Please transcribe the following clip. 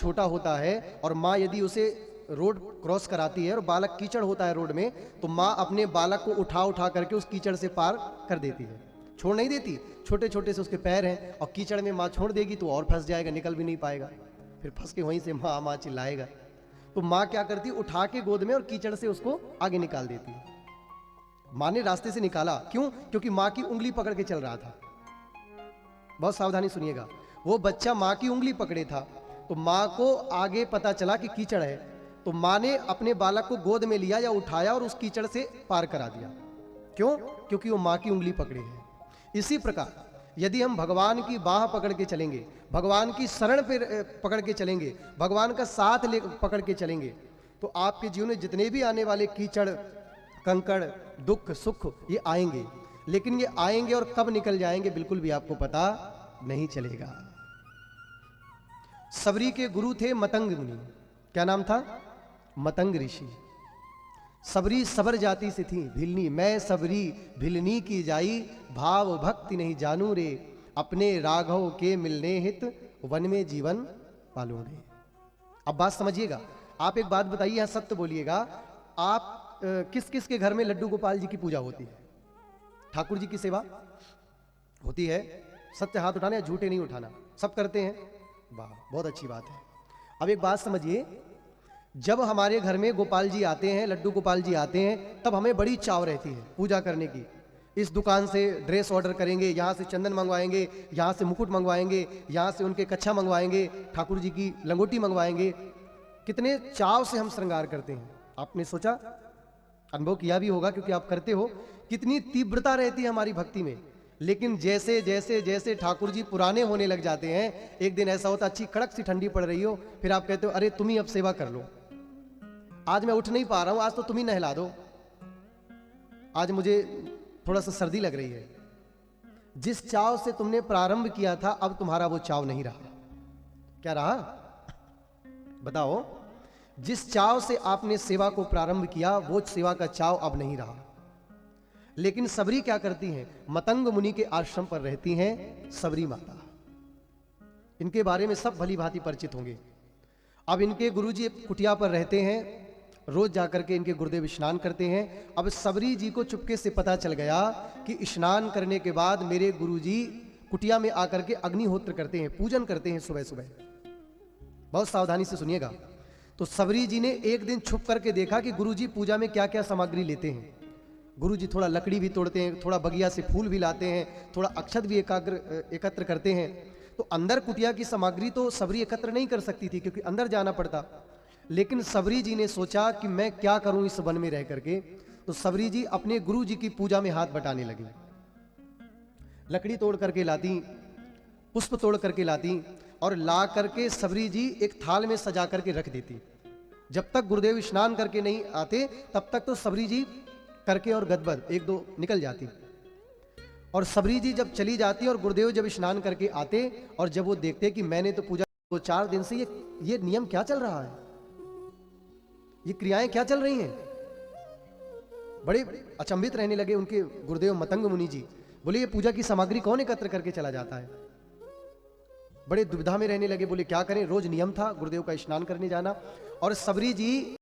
छोटा होता है और माँ यदि उसे रोड क्रॉस कराती है और बालक कीचड़ होता है रोड में, तो माँ अपने बालक को उठा उठा करके उस कीचड़ से पार कर देती है, छोड़ नहीं देती। छोटे छोटे से उसके पैर हैं और कीचड़ में माँ छोड़ देगी तो और फंस जाएगा, निकल भी नहीं पाएगा, फिर फंस के वहीं से माँ माँ चिल्लाएगा। तो माँ क्या करती, उठा के गोद में और कीचड़ से उसको आगे निकाल देती है। माँ ने रास्ते से निकाला, क्यों? क्योंकि माँ की उंगली पकड़ के चल रहा था। बहुत सावधानी सुनिएगा, वो बच्चा माँ की उंगली पकड़े था, तो माँ को आगे पता चला कि कीचड़ है, तो माँ ने अपने बालक को गोद में लिया या उठाया और उस कीचड़ से पार करा दिया। क्यों? क्योंकि वो माँ की उंगली पकड़े है। इसी प्रकार यदि हम भगवान की बाह पकड़ के चलेंगे, भगवान की शरण पे पकड़ के चलेंगे, भगवान का साथ ले पकड़ के चलेंगे, तो आपके जीवन में जितने भी आने वाले कीचड़, कंकड़, दुख, सुख ये आएंगे, लेकिन ये आएंगे और कब निकल जाएंगे बिल्कुल भी आपको पता नहीं चलेगा। सबरी के गुरु थे मतंग मुनि। क्या नाम था? मतंग ऋषि। सबरी सबर जाति से थी भिलनी, मैं सबरी भिलनी की जाई, भाव भक्ति नहीं जानू रे, अपने राघव के मिलने हित वन में जीवन पालू रे। अब बात समझिएगा, आप एक बात बताइए, यहां सत्य बोलिएगा, आप किस किस के घर में लड्डू गोपाल जी की पूजा होती है? ठाकुर जी की सेवा होती है? सत्य हाथ उठाना या झूठे नहीं उठाना, सब करते हैं? वाह, बहुत अच्छी बात है। अब एक बात समझिए, जब हमारे घर में गोपाल जी आते हैं, लड्डू गोपाल जी आते हैं, तब हमें बड़ी चाव रहती है पूजा करने की। इस दुकान से ड्रेस ऑर्डर करेंगे, यहाँ से चंदन मंगवाएंगे, यहाँ से मुकुट मंगवाएंगे, यहाँ से उनके कच्छा मंगवाएंगे, ठाकुर जी की लंगोटी मंगवाएंगे। कितने चाव से हम श्रृंगार करते हैं। आपने सोचा, अनुभव किया भी होगा क्योंकि आप करते हो, कितनी तीव्रता रहती है हमारी भक्ति में। लेकिन जैसे जैसे जैसे ठाकुर जी पुराने होने लग जाते हैं, एक दिन ऐसा होता, अच्छी कड़क सी ठंडी पड़ रही हो, फिर आप कहते हो अरे तुम ही अब सेवा कर लो, आज मैं उठ नहीं पा रहा हूं, आज तो तुम ही नहला दो, आज मुझे थोड़ा सा सर्दी लग रही है। जिस चाव से तुमने प्रारंभ किया था, अब तुम्हारा वो चाव नहीं रहा। क्या रहा? बताओ। जिस चाव से आपने सेवा को प्रारंभ किया, वो सेवा का चाव अब नहीं रहा। लेकिन सबरी क्या करती हैं? मतंग मुनि के आश्रम पर रहती हैं सबरी माता। इनके बारे में सब भली भांति परिचित होंगे। अब इनके गुरुजी कुटिया पर रहते हैं, रोज जाकर के इनके गुरुदेव स्नान करते हैं। अब सबरी जी को चुपके से पता चल गया कि स्नान करने के बाद मेरे गुरुजी कुटिया में आकर के अग्निहोत्र करते हैं, पूजन करते हैं सुबह सुबह। बहुत सावधानी से सुनिएगा। तो सबरी जी ने एक दिन छुप करके देखा कि गुरुजी पूजा में क्या क्या सामग्री लेते हैं। गुरुजी थोड़ा लकड़ी भी तोड़ते हैं, थोड़ा बगिया से फूल भी लाते हैं, थोड़ा अक्षत भी एकत्र करते हैं। तो अंदर कुटिया की सामग्री तो सबरी एकत्र नहीं कर सकती थी क्योंकि अंदर जाना पड़ता। लेकिन सबरी जी ने सोचा कि मैं क्या करूं इस वन में रह करके। तो सबरी जी अपने गुरु जी की पूजा में हाथ बटाने लगी। लकड़ी तोड़ करके लाती, पुष्प तोड़ करके लाती और ला करके सबरी जी एक थाल में सजा करके रख देती। जब तक गुरुदेव स्नान करके नहीं आते तब तक तो सबरी जी करके और गदबद एक दो निकल जाती। और सबरी जी जब चली जाती और गुरुदेव जब स्नान करके आते और जब वो देखते कि मैंने तो पूजा, तो 4 दिन से ये नियम क्या चल रहा है, ये क्रियाएं क्या चल रही हैं, बड़े अचंभित रहने लगे उनके गुरुदेव मतंग मुनि जी। बोले ये पूजा की सामग्री कौन एकत्र करके चला जाता है? बड़े दुविधा में रहने लगे। बोले क्या करें, रोज नियम था गुरुदेव का स्नान करने जाना। और सबरी जी